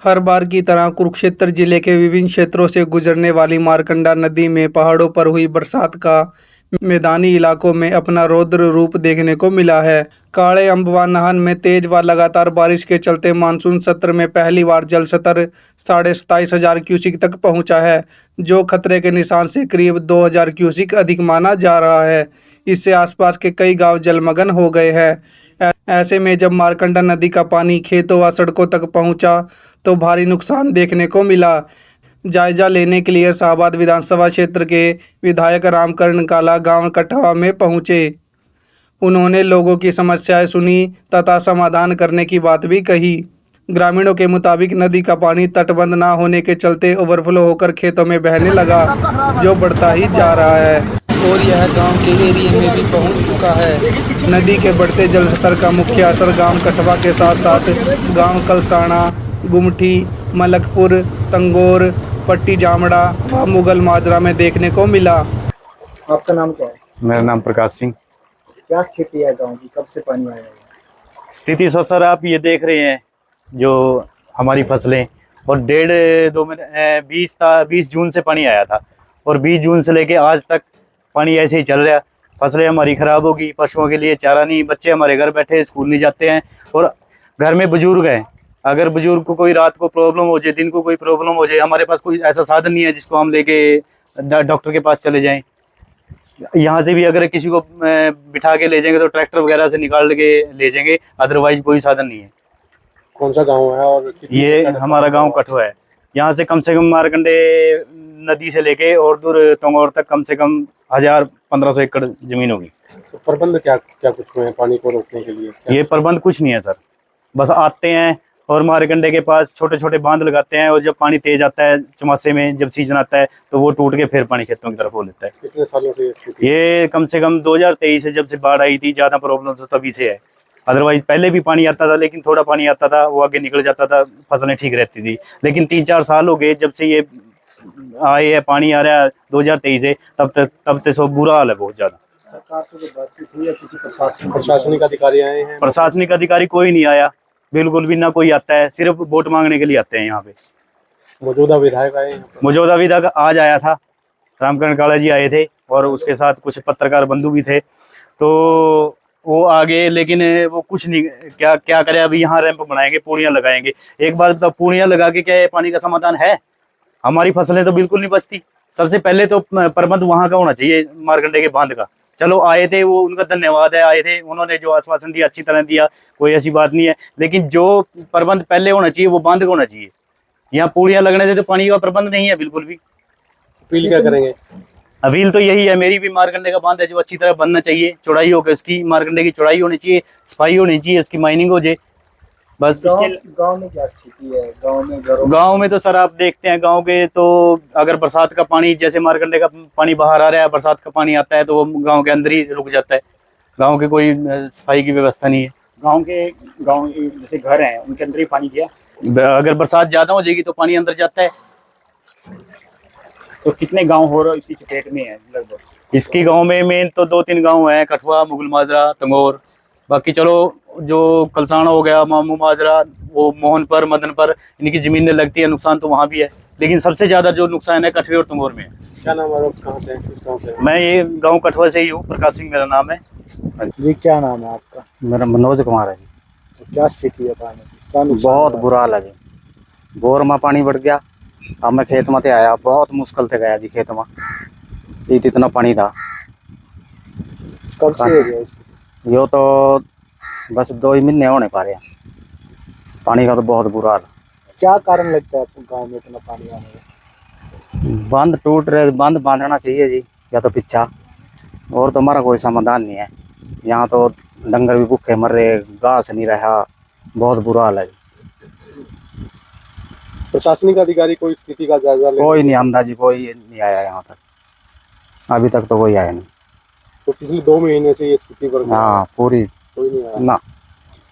हर बार की तरह कुरुक्षेत्र जिले के विभिन्न क्षेत्रों से गुजरने वाली मारकंडा नदी में पहाड़ों पर हुई बरसात का मैदानी इलाकों में अपना रौद्र रूप देखने को मिला है। काले अम्बवा नाहन में तेज व लगातार बारिश के चलते मानसून सत्र में पहली बार जल स्तर 27,500 क्यूसिक तक पहुंचा है, जो खतरे के निशान से करीब 2,000 क्यूसिक अधिक माना जा रहा है। इससे आसपास के कई गांव जलमग्न हो गए हैं। ऐसे में जब मारकंडा नदी का पानी खेतों व सड़कों तक पहुंचा तो भारी नुकसान देखने को मिला। जायजा लेने के लिए शाहबाद विधानसभा क्षेत्र के विधायक रामकरण काला गांव कठवा में पहुंचे। उन्होंने लोगों की समस्याएं सुनी तथा समाधान करने की बात भी कही। ग्रामीणों के मुताबिक नदी का पानी तटबंध न होने के चलते ओवरफ्लो होकर खेतों में बहने लगा, जो बढ़ता ही जा रहा है और यह गांव के एरिया में भी पहुंच चुका है। नदी के बढ़ते जल स्तर का मुख्य असर गांव कठवा के साथ साथ गांव कलसाना, गुमठी, मलकपुर, तंगोर, पट्टी जामड़ा व मुगल माजरा में देखने को मिला। आपका नाम क्या है? मेरा नाम प्रकाश सिंह। क्या स्थिति है गांव की, कब से पानी आया है? स्थिति सर आप ये देख रहे हैं जो हमारी फसलें और 1.5-2 महीने 20 जून से पानी आया था और 20 जून से लेके आज तक पानी ऐसे ही चल रहा है। फसलें हमारी खराब होगी, पशुओं के लिए चारा नहीं, बच्चे हमारे घर बैठे स्कूल नहीं जाते हैं और घर में बुजुर्ग हैं। अगर बुजुर्ग को कोई रात को प्रॉब्लम हो जाए, दिन को कोई प्रॉब्लम हो जाए, हमारे पास कोई ऐसा साधन नहीं है जिसको हम लेके डॉक्टर के पास चले जाएं। यहाँ से भी अगर किसी को बिठा के ले जाएंगे तो ट्रैक्टर वगैरह से निकाल के ले जाएंगे, अदरवाइज कोई साधन नहीं है। कौन सा गांव है और ये हमारा गांव कठवा है। यहाँ से कम मारकंडे नदी से लेके और दूर तंगौर तक कम से कम 1,000-1,500 एकड़ जमीन होगी। तो प्रबंध क्या क्या कुछ हुए हैं पानी को रोकने के लिए? ये प्रबंध कुछ नहीं है सर, बस आते हैं और मारकंडे के पास छोटे छोटे बांध लगाते हैं और जब पानी तेज आता है चमासे में, जब सीजन आता है तो वो टूट के फिर पानी खेतों की तरफ हो लेता है। कितने सालों से ये कम से कम 2023 से जब से बाढ़ आई थी, ज्यादा प्रॉब्लम तो तभी से है। अदरवाइज पहले भी पानी आता था, लेकिन थोड़ा पानी आता था वो आगे निकल जाता था, फसलें ठीक रहती थी। लेकिन 3-4 साल हो गए जब से ये आए है, पानी आ रहा है 2023 से, तब तक सब बुरा हाल है बहुत ज्यादा। सरकार से जो बातचीत हुई है, किसी प्रशासनिक अधिकारी आए हैं? प्रशासनिक अधिकारी कोई नहीं आया, बिल्कुल भी ना कोई आता है, सिर्फ वोट मांगने के लिए आते हैं यहाँ पे। मौजूदा विधायक आए हैं? मौजूदा विधायक आज आया था, रामकरण काला जी आए थे और उसके साथ कुछ पत्रकार बंधु भी थे, तो वो आगे, लेकिन वो कुछ नहीं, क्या करे। अभी यहाँ रैंप बनाएंगे, पूड़ियाँ लगाएंगे। एक बार तो पूड़ियाँ लगा के क्या पानी का समाधान है? हमारी फसलें तो बिल्कुल नहीं बचती। सबसे पहले तो प्रबंध वहाँ का होना चाहिए, मारकंडे के बांध का। चलो आए थे, वो उनका धन्यवाद है, आए थे, उन्होंने जो आश्वासन दिया अच्छी तरह दिया, कोई ऐसी बात नहीं है। लेकिन जो प्रबंध पहले होना चाहिए वो बांध का होना चाहिए। यहाँ पूड़ियाँ लगने से तो पानी का प्रबंध नहीं है बिल्कुल भी। अपील क्या करेंगे? अपील तो यही है मेरी भी, मारकंडे का बांध है जो अच्छी तरह बनना चाहिए, चौड़ाई होकर उसकी, मारकंडे की चौड़ाई होनी चाहिए, सफाई होनी चाहिए, उसकी माइनिंग हो जाए बस। गांव में क्या स्थिति है? गांव में तो सर आप देखते हैं, गांव के तो अगर बरसात का पानी, जैसे मारकंडे का पानी बाहर आ रहा है, बरसात का पानी आता है तो वो गांव के अंदर ही रुक जाता है। गांव के कोई सफाई की व्यवस्था नहीं है। गांव जैसे घर हैं उनके अंदर ही पानी गया। अगर बरसात ज्यादा हो जाएगी तो पानी अंदर जाता है। तो कितने गांव हो रहा इसकी चपेट में है लगभग? इसकी गांव में मेन तो 2-3 गांव हैं, कठवा, मुगल माजरा, तंगौर। बाकी चलो जो कलसाना हो गया, मामू माजरा, वो मोहनपुर, मदनपुर, इनकी जमीनें लगती है, नुकसान तो वहाँ भी है, लेकिन सबसे ज्यादा जो नुकसान है कठवे और तंगौर में है। क्या नाम है, कहाँ से, किस गाँव से? मैं ये गाँव कठवा से ही हूँ, प्रकाश सिंह मेरा नाम है जी। क्या नाम है आपका? मेरा मनोज कुमार है जी। तो क्या स्थिति है पानी की, क्या बहुत बुरा हाल है जी। बोर में पानी बढ़ गया। अब मैं खेत में आया, बहुत मुश्किल से गया जी खेत में, इतना पानी था। कब से हो गया? यो तो बस 2 ही महीने होने पा रहे हैं। पानी का तो बहुत बुरा हाल। क्या कारण लगता है आपको गांव में इतना पानी आने का? बांध टूट रहे, बांध बांधना चाहिए जी, या तो पीछा, और तो हमारा कोई समाधान नहीं है। यहाँ तो डंगर भी भूखे मर रहे, घास नहीं रहा, बहुत बुरा हाल है। प्रशासनिक अधिकारी कोई स्थिति का जायजा ले? कोई नहीं आमदा जी, कोई नहीं आया यहाँ तक, अभी तक तो कोई आया नहीं। तो पिछले 2 महीने से ये स्थिति पर? हाँ पूरी कोई नहीं आया ना।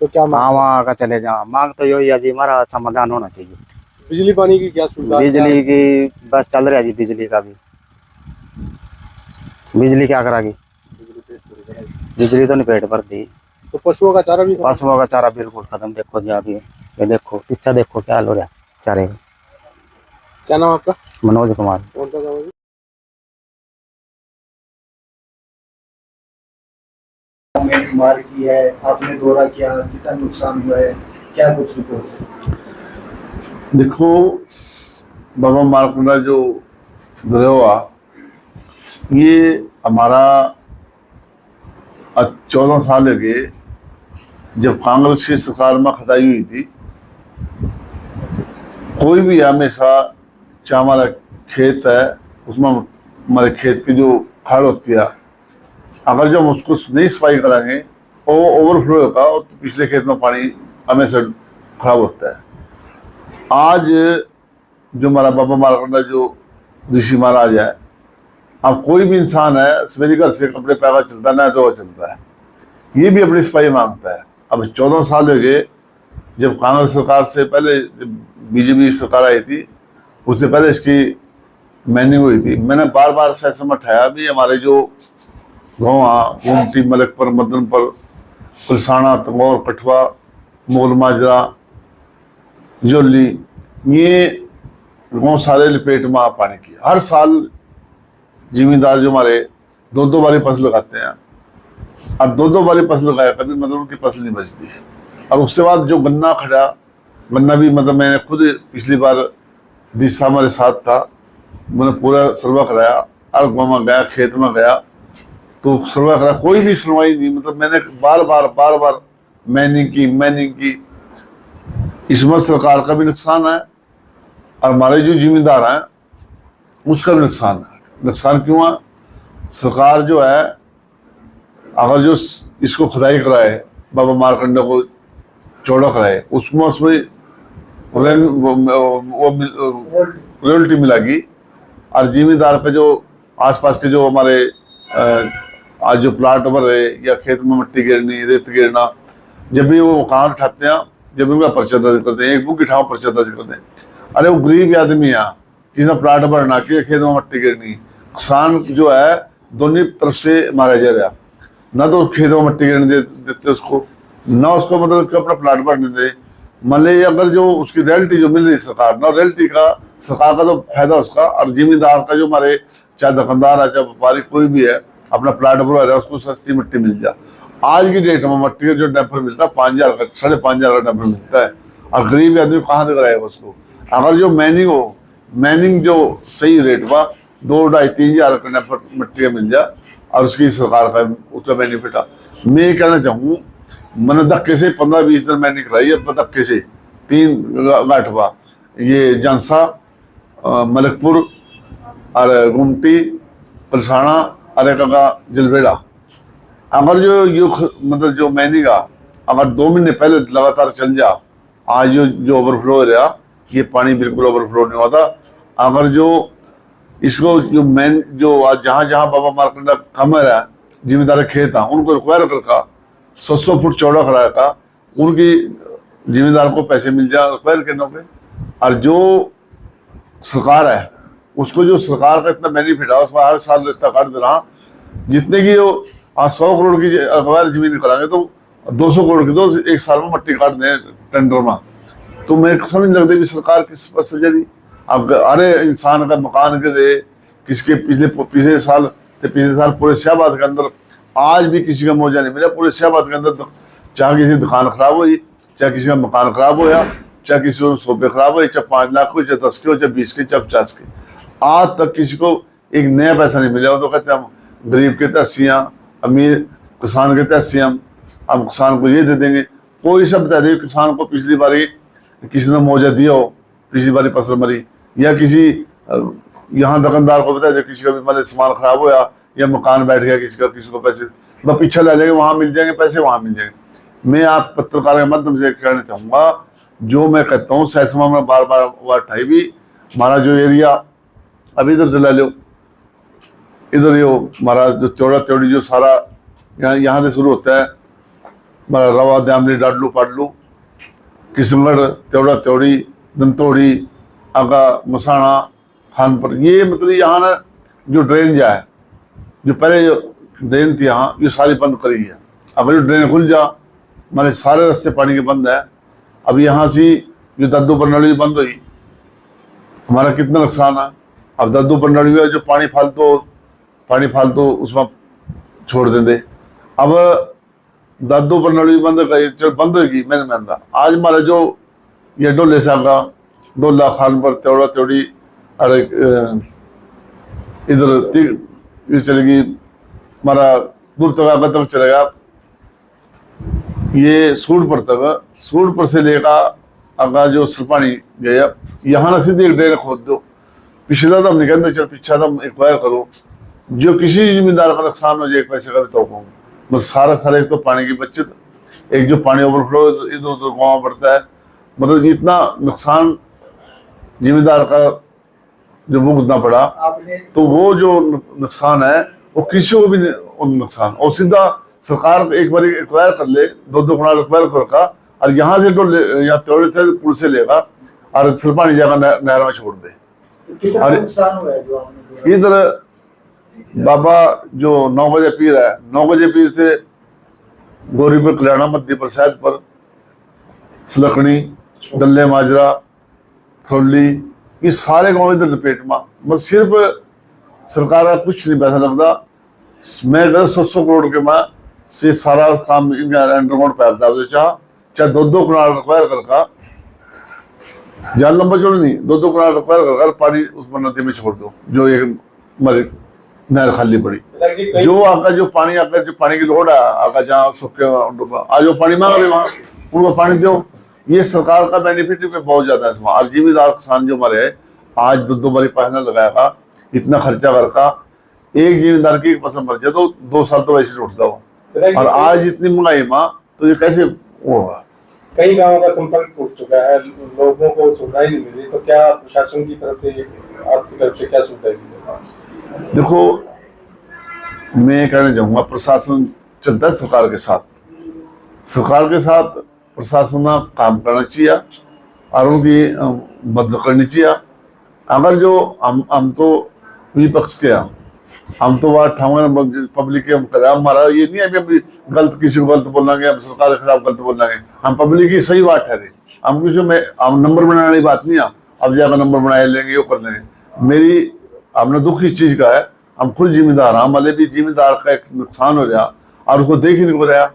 तो क्या मांग? वहाँ का चले जा, मांग तो यही है जी, हमारा समाधान होना चाहिए। बिजली पानी की क्या सुविधा? बिजली की बस चल रहा है जी, बिजली का भी। बिजली क्या करागी? बिजली तो नहीं पेट भर दी। तो पशुओं का चारा भी? पशुओं का चारा बिल्कुल खत्म। देखो जी, अभी ये देखो, पीछा देखो क्या हाल हो रहा है। चारे का। क्या नाम आपका? मनोज कुमार। कौन सा गाँव है? में मार की है, आपने दौरा किया, कितना नुकसान हुआ है, क्या कुछ रिपोर्ट है? देखो, बाबा मारकुंडा जो दरिया ये हमारा 14 साल हो गए जब कांग्रेस की सरकार में खदाई हुई थी। कोई भी हमेशा चाहे हमारा खेत है उसमें हमारे खेत की जो खाड़ होती है, अगर जो हम उसको नहीं सफाई कराएंगे और ओवरफ्लो होगा तो पिछले खेत में पानी हमेशा खराब होता है। आज जो हमारा बाबा मारकुंडा जो ऋषि महाराज है, अब कोई भी इंसान है सवेरे घर से कपड़े पहना चलता ना तो वो चलता है, ये भी अपनी सफाई मांगता है। अब 14 साल हो गए जब कांग्रेस सरकार से पहले बीजेपी सरकार आई थी, उससे पहले इसकी मैनिंग हुई थी। मैंने बार बार फैसला में उठाया भी हमारे जो गाँव गोमती, मलकपुर, मदनपुर, कुलसाना, तंगौर, कठुआ, मोल माजरा, जोली, ये गाँव सारे लपेट में पानी की। हर साल जिम्मेदार जो हमारे दो बारी फसल लगाते हैं, अब दो बारी फसल लगाया कभी मतलब उनकी फसल नहीं बचती है। और उसके बाद जो गन्ना खड़ा, गन्ना भी मतलब मैंने खुद पिछली बार जिस हमारे साथ था, मैंने पूरा सर्वा कराया, हर गाँव में गया, खेत में गया तो सर्वा कराया, कोई भी सुनवाई नहीं। मतलब मैंने बार बार मैनिंग की। इसमें सरकार का भी नुकसान है और हमारे जो जिम्मेदार हैं उसका भी नुकसान है। नुकसान क्यों है? सरकार जो है अगर जो इसको खुदाई कराए, बाबा मारकंडा को चौड़ा कराए, उसमें रॉयल्टी मिलेगी। और जिम्मेदार पे जो आसपास के जो हमारे आज जो प्लाट पर है या खेत में मिट्टी गिरनी, रेत गिरना, जब भी वो मकान उठाते हैं, जब भी उनका पर्चा दर्ज करते हैं, एक बुक उठाओ पर्चा दर्ज करते हैं। अरे वो गरीब आदमी है, किसी ने प्लाट भरना कि खेत में मिट्टी गिरनी, किसान जो है दोनों तरफ से मारा जा रहा, ना तो खेतों में मिट्टी गिरने देते उसको, ना उसको मतलब कि अपना प्लाट भरने दे। मान ली अगर जो उसकी रॉयल्टी जो मिल रही सरकार ना, रॉयल्टी का सरकार का तो फायदा उसका, और जिम्मेदार का जो हमारे चाहे दुकानदार है चाहे व्यापारी कोई भी है अपना प्लाट भरवा रहा है, उसको सस्ती मिट्टी मिल जाए। आज की डेट में मिट्टी का जो डंपर मिलता है 5,000 का, 5,500 का डंपर मिलता है, और गरीब आदमी कहाँ से कराएगा उसको। अगर जो मैनिंग जो सही रेट हुआ 2,500-3,000 का डंपर मिट्टी मिल जाए और उसकी सरकार का उसका बेनिफिट है। मैं ये कहना चाहूँ, मैंने धक्के से 15-20 दिन मैंने कराई है, धक्के से 3 गाठवा, ये जानसा, मलकपुर और गुमटी, पलसाना और एक जलबेड़ा। अगर जो मतलब जो मैनिंगा अगर 2 महीने पहले लगातार चल जा, आज जो ओवरफ्लो हो रहा, ये पानी बिल्कुल ओवरफ्लो नहीं होता। अगर जो इसको जो आज जहाँ बाबा मारकंडा कमर है, जिम्मेदार खेत है, उनको रिक्वायर करका 100 फुट चौड़ा कराया था, उनकी जिम्मेदार को पैसे मिल जाए रिक्वायर करने पे। और जो सरकार है उसको जो सरकार का इतना बेनिफिट है, उसमें हर साल इतना काट दे रहा, जितने की 100 करोड़ की अखबार जमीन कराएंगे तो 200 करोड़ की तो एक साल में मट्टी काट दें टेंडर में। तो मैं समझ नहीं लगती कि सरकार किस पर सजरी। अब अरे इंसान का मकान के दे, किसके पिछले साल पूरे शाहबाद के अंदर आज भी किसी का मौजा नहीं मिला। पूरे शाहबाद के अंदर चाहे किसी दुकान खराब हुई, चाहे किसी का मकान खराब होया, चाहे किसी को सोफे खराब हुए, चाहे 5 लाख को, चाहे 10 के हो, चाहे 20 के, चाहे 50 के, आज तक किसी को एक नया पैसा नहीं मिला। वो तो कहते हैं हम गरीब के तहसियाँ, अमीर किसान के तहसियाँ, हम किसान को ये दे देंगे। कोई सब बता दे किसान को पिछली बारी किसी ने मौजा दिया हो, पिछली बारी फसल मरी, या किसी यहाँ दुकानदार को बता दे किसी का भी मतलब सामान खराब होया या मकान बैठ गया किसी को पैसे बस पीछे ले जाएंगे, वहाँ मिल जाएंगे पैसे, वहाँ मिल जाएंगे। मैं आप पत्रकार के माध्यम से कहना चाहूँगा, जो मैं कहता हूँ सैसमा में बार बार उठाई भी, हमारा जो एरिया अभी इधर दिला लो, इधर यो हमारा जो त्योड़ी जो सारा यहाँ से शुरू होता है, हमारा रवा, दामली, डाडलू, पाडलू, किशनगढ़, त्योड़ी, दंतोड़ी, आगा, मसाना, खानपुर, ये मतलब यहाँ ना जो ड्रेन जा है, जो पहले जो ड्रेन थी यहाँ, ये सारी बंद करी है। अब जो ड्रेन खुल जा माने सारे रास्ते पानी के बंद है। अब यहाँ से जो दद्दू प्रणाली बंद हुई, हमारा कितना नुकसान है। अब दद्दू पंडाली जो पानी फालतू उसमें छोड़ देंगे। अब दद्दू पंडाली बंद होगी मैंने मानता। आज हमारा जो ये डोले सागा डोला खान पर त्योड़ा त्योड़ी अरे इधर चलेगी हमारा दूर तक चलेगा, ये सूट पर से लेकर आगा जो सरपानी गया यहाँ ना सीधे एक ड्रेन खोद दो। पिछला तो हम नहीं कहते चल पीछा तो एक्वायर करो। जो किसी जिम्मेदार का नुकसान हो जाए एक पैसे का भी तो कहूँ बस सारा एक तो पानी की बचत, एक जो पानी ओवरफ्लो इधर उधर गाँव बढ़ता है, मतलब इतना नुकसान जिम्मेदार का जो भुगतना पड़ा। आपने तो वो जो नुकसान है वो किसी को भी नुकसान, और सीधा सरकार एक बार एक्वायर कर ले, 2 कनाल एक्वायर करका और यहाँ से तो या तोड़े थे पुल से लेगा और सिरपानी जगह नहर में छोड़ दे। तो कितना अरे- नुकसान हुआ है जो आपने इधर बाबा जो 9 बजे पीर है, 9 बजे पीर से गौरी पर कल्याणा मध्य प्रसाद पर सलखनी डल्ले माजरा थोली ये सारे गांव इधर लपेट में, बस सिर्फ सरकार का कुछ नहीं पैसा लगता। मैं 100 करोड़ के मैं से सारा काम अंडरग्राउंड पाइप डाल दो, चाहे 2 कनाल रिक्वायर करका जान लंबा चौड़ा नहीं, 2 कनाल रिक्वायर करका पानी उस नदी में छोड़ दो जो एक हमारी नहर खाली पड़ी। जो आका जो पानी की लोड है आका जहाँ सूखे आज वो पानी मांग रहे वहाँ पूरा पानी दो। ये सरकार का बेनिफिट पे बहुत ज्यादा है इसमें। और जिम्मेदार किसान जो हमारे है आज 2 बारी पैसा लगाएगा, इतना खर्चा करका, एक जिम्मेदार की फसल मर जाए तो 2 साल तो वैसे उठता हो। और आज इतनी महंगाई माँ तो ये कैसे होगा। कई गांवों का संपर्क टूट चुका है, लोगों को सुविधाएं नहीं मिल रही, तो क्या प्रशासन की तरफ से आपकी तरफ से क्या सुविधाएं मिलेगी? देखो मैं कहना चाहूंगा प्रशासन चलता है सरकार के साथ प्रशासन का काम करना चाहिए और उनकी मदद करनी चाहिए। अगर जो हम तो विपक्ष के हैं, हम तो बात ठाऊंगे पब्लिक के हम करें, हमारा ये नहीं है कि हम गलत किसी को गलत बोलेंगे, हम सरकार के खिलाफ गलत बोलेंगे, हम पब्लिक की सही बात ठहरे। हम किसी में हम नंबर बनाने वाली बात नहीं है, अब जाकर नंबर बनाए लेंगे वो कर लेंगे। मेरी हमने दुख इस चीज का है, हम खुद जिम्मेदार हैं, हमारे भी जिम्मेदार का एक नुकसान हो रहा और उसको देख ही नहीं हो रहा।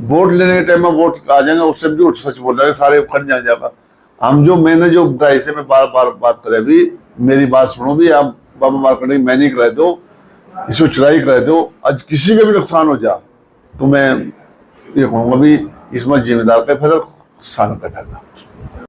वोट लेने के टाइम में वोट आ जाएंगे उससे भी सच बोल रहे सारे खट जाएगा। हम जो मैंने जो गाय से मैं बार बात करे अभी मेरी बात सुनो भी, आप बाबा मार्केटिंग मैं नहीं कराए दो, इसको चुराई कराए दो, आज किसी का भी नुकसान हो जा तो मैं ये कहूँगा भी इसमें जिम्मेदार का फायदा किसान का फायदा।